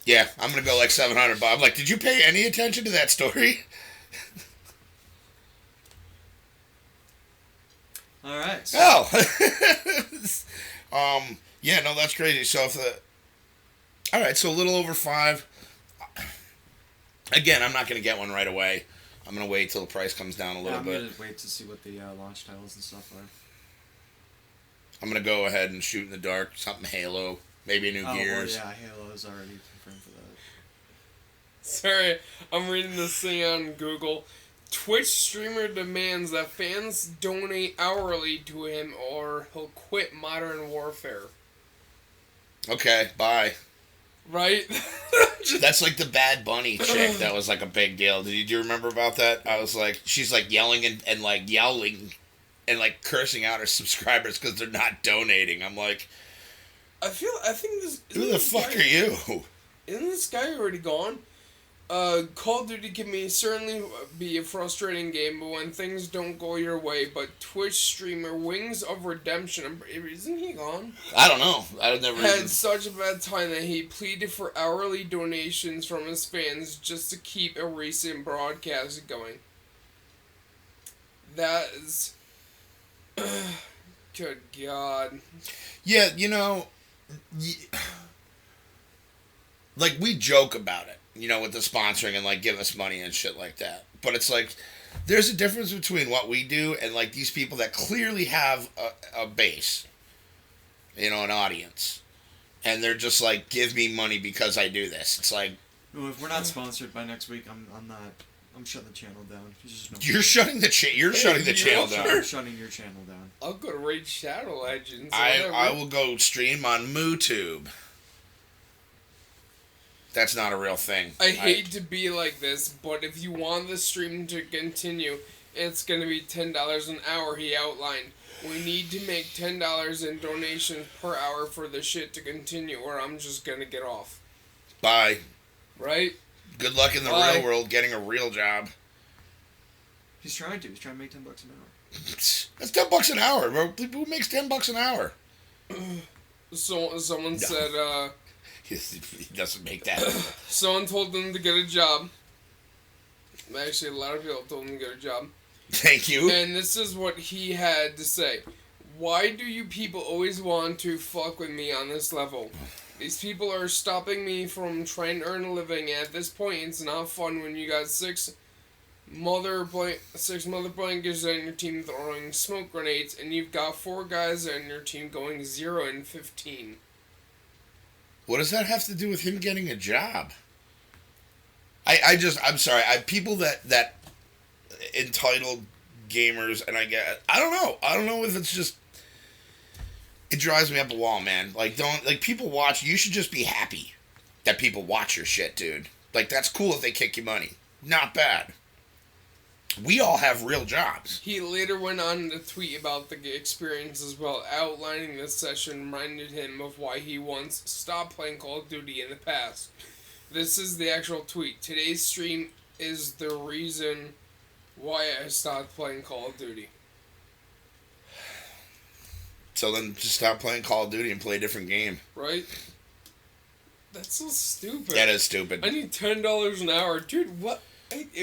Yeah, I'm gonna go like 700. But I'm like, did you pay any attention to that story? All right. So. Oh. Yeah, no, that's crazy. So if the... All right, so a little over 5. Again, I'm not going to get one right away. I'm going to wait till the price comes down a little bit. I'm going to wait to see what the launch titles and stuff are. I'm going to go ahead and shoot in the dark. Something Halo. Maybe a new Gears. Well, yeah, Halo is already confirmed for that. Sorry, I'm reading this thing on Google. Twitch streamer demands that fans donate hourly to him or he'll quit Modern Warfare. Okay, bye. Right? That's like the Bad Bunny chick. That was like a big deal. Do you remember about that? I was like, she's like yelling and like yelling and like cursing out her subscribers because they're not donating. I'm like, I think this... Who the fuck are you? Isn't this guy already gone? Call of Duty can certainly be a frustrating game, but when things don't go your way. But Twitch streamer Wings of Redemption, isn't he gone? I don't know. I've never had such a bad time that he pleaded for hourly donations from his fans just to keep a recent broadcast going. That is... Good God. Yeah, like, we joke about it, with the sponsoring and, like, give us money and shit like that. But it's like, there's a difference between what we do and, like, these people that clearly have a base, an audience. And they're just like, give me money because I do this. It's like... Well, if we're not sponsored by next week, I'm shutting the channel down. You're shutting the channel down. I'm shutting your channel down. I'll go to Raid Shadow Legends. I will go stream on MooTube. That's not a real thing. I hate to be like this, but if you want the stream to continue, it's going to be $10 an hour, he outlined. We need to make $10 in donations per hour for the shit to continue, or I'm just going to get off. Bye. Right? Good luck in the real world getting a real job. He's trying to make $10 an hour. That's $10 an hour, bro. Who makes $10 an hour? So someone said, he doesn't make that. Someone told him to get a job. Actually, a lot of people told him to get a job. Thank you. And this is what he had to say. Why do you people always want to fuck with me on this level? These people are stopping me from trying to earn a living. At this point, it's not fun when you got six mother blankets on your team throwing smoke grenades, and you've got 4 guys on your team going 0-15. What does that have to do with him getting a job? I'm sorry. People that entitled gamers, and I don't know if it's just, it drives me up a wall, man. Like, people watch, you should just be happy that people watch your shit, dude. Like, that's cool if they kick you money. Not bad. We all have real jobs. He later went on to tweet about the experience as well, outlining this session reminded him of why he once stopped playing Call of Duty in the past. This is the actual tweet. Today's stream is the reason why I stopped playing Call of Duty. So then just stop playing Call of Duty and play a different game. Right? That's so stupid. That is stupid. I need $10 an hour. Dude, what?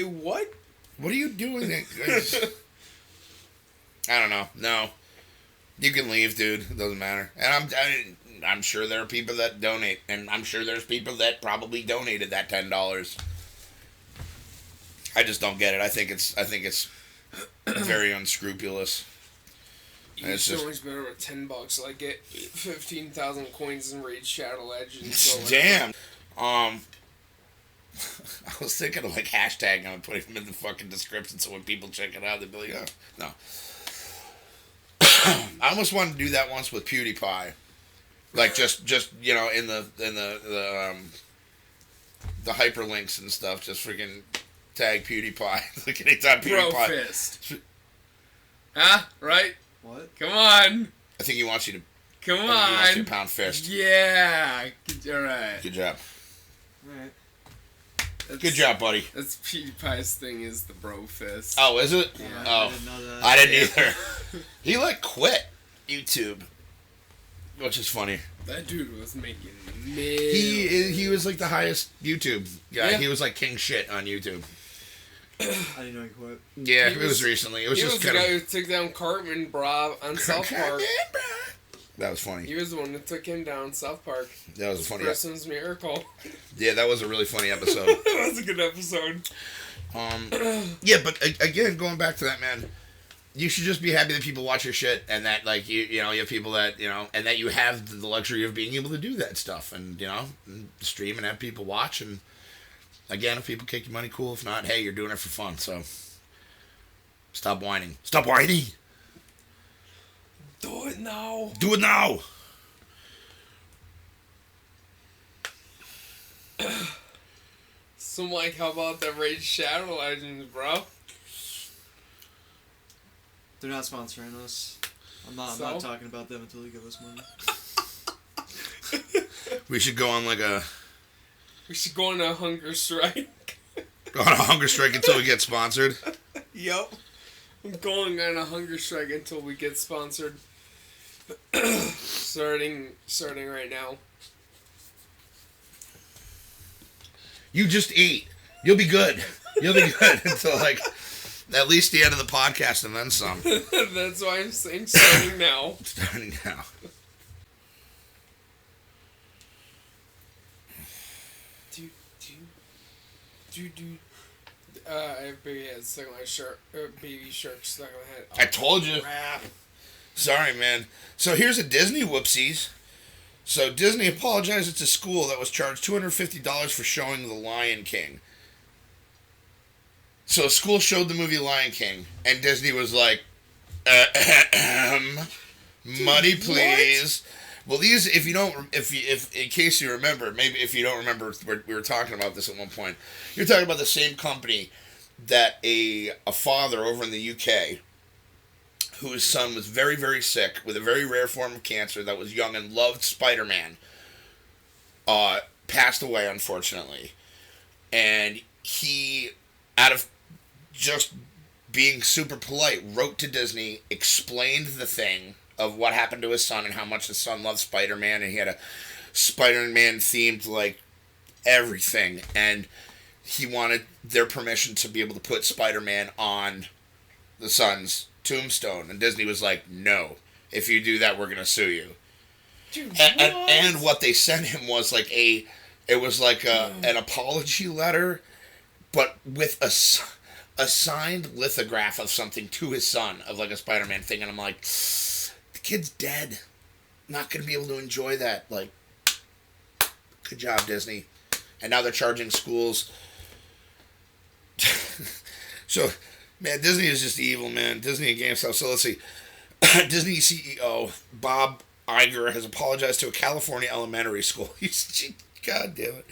What? What are you doing? I don't know. No. You can leave, dude. It doesn't matter. And I'm sure there are people that donate. And I'm sure there's people that probably donated that $10. I just don't get it. I think it's very unscrupulous. It's so much better with $10. I get 15,000 coins and Raid Shadow Legends. So damn. I was thinking of like hashtagging them and putting them in the fucking description so when people check it out, they'd be like, oh, no. I almost wanted to do that once with PewDiePie. Like just in the hyperlinks and stuff, just freaking tag PewDiePie. Like anytime PewDiePie. Bro fist. Huh? Right? What? Come on. I think he wants you to. Come He wants you on. to pound fist. Yeah. Alright. Good job. Alright. Good job, buddy. That's PewDiePie's thing is the bro fist. Oh, is it? Yeah, Oh, I didn't know that. I didn't either. He quit YouTube, which is funny. That dude was making He was like the highest YouTube guy. Yeah. He was like king shit on YouTube. I didn't know he quit. Yeah, He it was was- recently. It was He just was the kind guy of. who took down Cartman, bro, on South Park. That was funny. He was the one that took him down South Park. That was a funny. Christmas Miracle. Yeah, that was a really funny episode. That was a good episode. Yeah, but again, going back to that, man, you should just be happy that people watch your shit and that like you have people that and that you have the luxury of being able to do that stuff and and stream and have people watch. And again, if people kick you money, cool. If not, hey, you're doing it for fun. So stop whining. Stop whining. Do it now. Do it now. So, Mike, how about the Raid Shadow Legends, bro? They're not sponsoring us. I'm not talking about them until they give us money. We should go on We should go on a hunger strike. go on a hunger strike until we get sponsored. Yep. I'm going on a hunger strike until we get sponsored. starting right now. You just eat. You'll be good. You'll be good until at least the end of the podcast and then some. That's why I'm saying starting now. Starting now. I have baby head stuck on my shirt. Baby shark stuck on my head. I told you. Crap. Sorry, man. So here's a Disney whoopsies. So Disney apologized to school that was charged $250 for showing The Lion King. So school showed the movie Lion King, and Disney was like, money please. Well, these, if in case you remember, maybe if you don't remember, we were talking about this at one point. You're talking about the same company that a father over in the UK, whose son was very, very sick with a very rare form of cancer that was young and loved Spider-Man, passed away, unfortunately. And he, out of just being super polite, wrote to Disney, explained the thing of what happened to his son and how much his son loved Spider-Man, and he had a Spider-Man themed, everything. And he wanted their permission to be able to put Spider-Man on the son's tombstone, and Disney was like, no, if you do that, we're going to sue you. Dude, and what they sent him was an apology letter, but with a signed lithograph of something to his son of a Spider-Man thing, and I'm like, the kid's dead, not going to be able to enjoy that. Good job, Disney. And now they're charging schools. So, man, Disney is just evil, man. Disney and GameStop. So let's see. Disney CEO Bob Iger has apologized to a California elementary school. God damn it.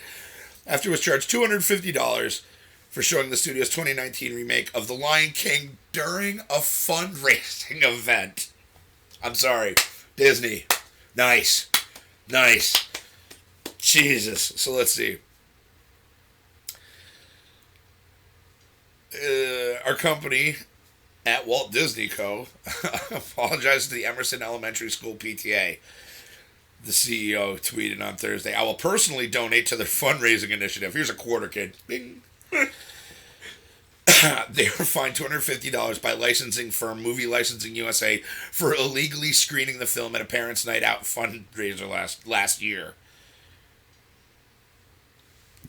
After he was charged $250 for showing the studio's 2019 remake of The Lion King during a fundraising event. I'm sorry. Disney. Nice. Jesus. So let's see. Our company at Walt Disney Co. apologized to the Emerson Elementary School PTA. The CEO tweeted on Thursday, I will personally donate to their fundraising initiative. Here's a quarter, kid. Bing. They were fined $250 by licensing firm Movie Licensing USA for illegally screening the film at a Parents' Night Out fundraiser last year.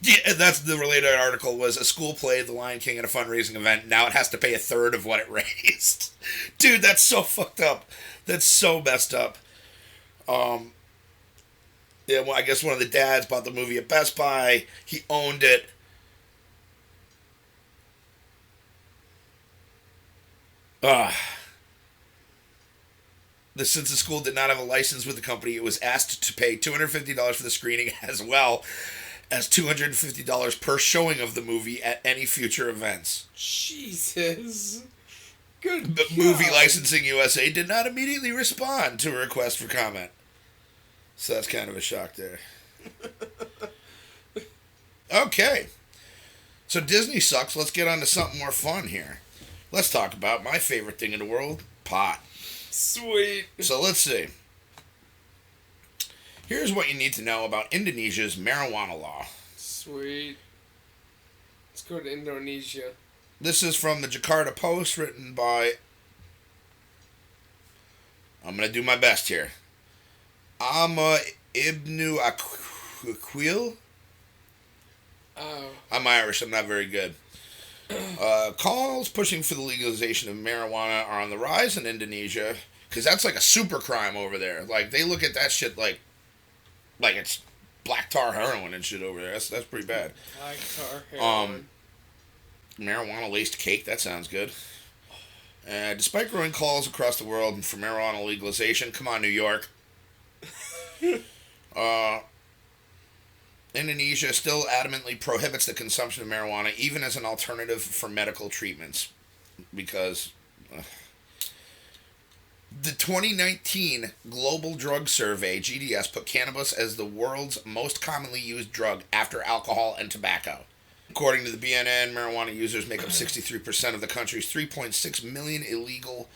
Yeah, that's the related article was a school played The Lion King at a fundraising event. Now it has to pay a third of what it raised. Dude, that's so fucked up. That's so messed up. Yeah, well, I guess one of the dads bought the movie at Best Buy. He owned it. Since the school did not have a license with the company, it was asked to pay $250 for the screening as well as $250 per showing of the movie at any future events. Jesus. Good But God. Movie Licensing USA did not immediately respond to a request for comment. So that's kind of a shock there. Okay. So Disney sucks. Let's get on to something more fun here. Let's talk about my favorite thing in the world, pot. Sweet. So let's see. Here's what you need to know about Indonesia's marijuana law. Sweet. Let's go to Indonesia. This is from the Jakarta Post, written by... I'm going to do my best here. Ama Ibnu Aqil. Oh. I'm Irish. I'm not very good. Calls pushing for the legalization of marijuana are on the rise in Indonesia, because that's like a super crime over there. Like, they look at that shit like it's black tar heroin and shit over there. That's pretty bad. Black tar heroin. Marijuana laced cake. That sounds good. Despite growing calls across the world for marijuana legalization, come on, New York. Indonesia still adamantly prohibits the consumption of marijuana, even as an alternative for medical treatments, because the 2019 Global Drug Survey, GDS, put cannabis as the world's most commonly used drug after alcohol and tobacco. According to the BNN, marijuana users make up 63% of the country's 3.6 million illegal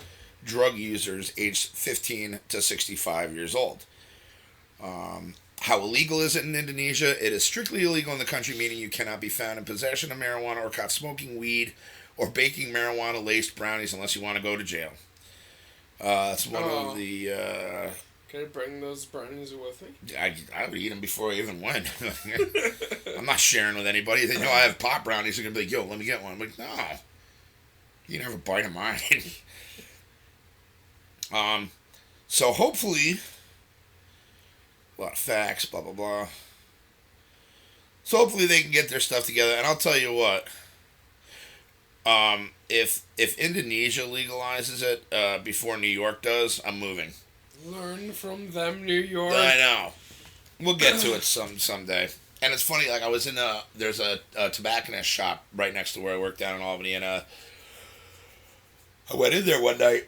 drug users aged 15 to 65 years old. How illegal is it in Indonesia? It is strictly illegal in the country, meaning you cannot be found in possession of marijuana or caught smoking weed or baking marijuana-laced brownies unless you want to go to jail. It's one of the... Can I bring those brownies with me? I would eat them before I even went. I'm not sharing with anybody. They know I have pot brownies. They're going to be like, yo, let me get one. I'm like, no. You can have a bite of mine. So hopefully... A lot of facts, blah, blah, blah. So hopefully they can get their stuff together. And I'll tell you what. If Indonesia legalizes it before New York does, I'm moving. Learn from them, New York. I know. We'll get to it someday. And it's funny, like I was in there's a tobacconist shop right next to where I work down in Albany, and I went in there one night.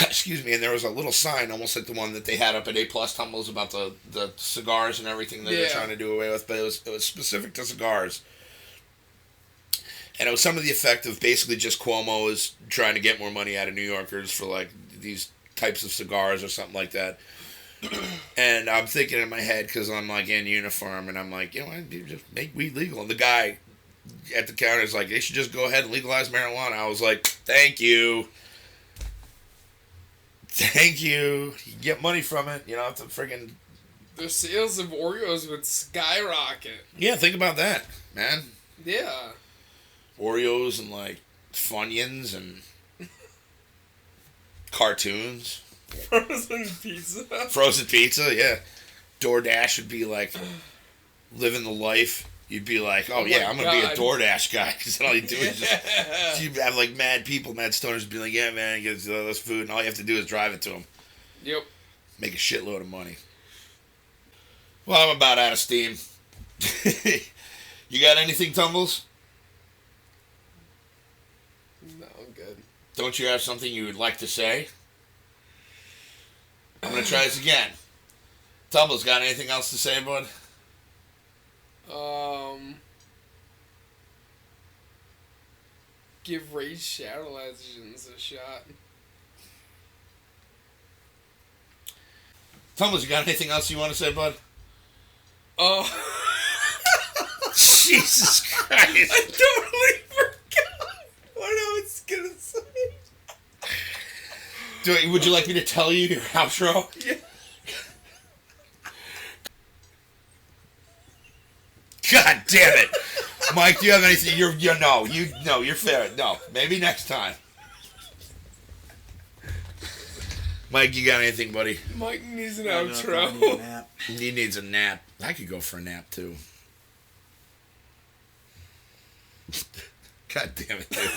Excuse me, and there was a little sign, almost like the one that they had up at A+ Tumblez about the cigars and everything that they're trying to do away with, but it was specific to cigars. And it was some of the effect of basically just Cuomo is trying to get more money out of New Yorkers for like these types of cigars or something like that. And I'm thinking in my head, because I'm like in uniform, and I'm like, you know what, just make weed legal. And the guy at the counter is like, they should just go ahead and legalize marijuana. I was like, thank you. Thank you. You can get money from it. You don't have to friggin'... The sales of Oreos would skyrocket. Yeah, think about that, man. Yeah. Oreos and, like, Funyuns and cartoons. Frozen pizza. Frozen pizza, yeah. DoorDash would be, like, living the life. You'd be like, oh yeah, I'm going to be a DoorDash guy. Because all you do is just... You have, like, mad people, mad stoners be like, yeah, man, get this food. And all you have to do is drive it to them. Yep. Make a shitload of money. Well, I'm about out of steam. You got anything, Tumblez? No, I'm good. Don't you have something you would like to say? I'm going to try this again. Tumblez, got anything else to say, bud? Give Raid Shadow Legends a shot. Tumblez, you got anything else you want to say, bud? Oh. Jesus Christ. I totally forgot what I was gonna say. Would you like me to tell you your outro? Yeah. God damn it. Mike, do you have anything? You're fair. No, maybe next time. Mike, you got anything, buddy? Mike needs an I need a outro. nap. He needs a nap. I could go for a nap, too. God damn it, dude.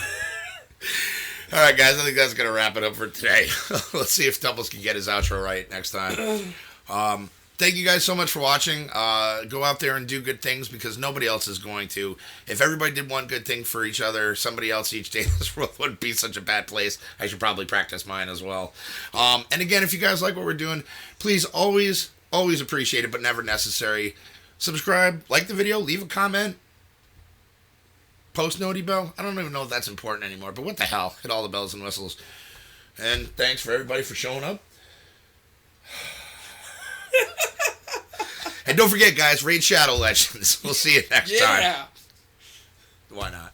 All right, guys, I think that's going to wrap it up for today. Let's see if Tumblez can get his outro right next time. Thank you guys so much for watching. Go out there and do good things because nobody else is going to. If everybody did one good thing for each other, somebody else each day, this world wouldn't be such a bad place. I should probably practice mine as well. And again, if you guys like what we're doing, please always appreciate it, but never necessary. Subscribe, like the video, leave a comment. Post noti bell. I don't even know if that's important anymore, but what the hell? Hit all the bells and whistles. And thanks for everybody for showing up. And don't forget, guys, raid Shadow Legends. We'll see you next time. Yeah. Why not?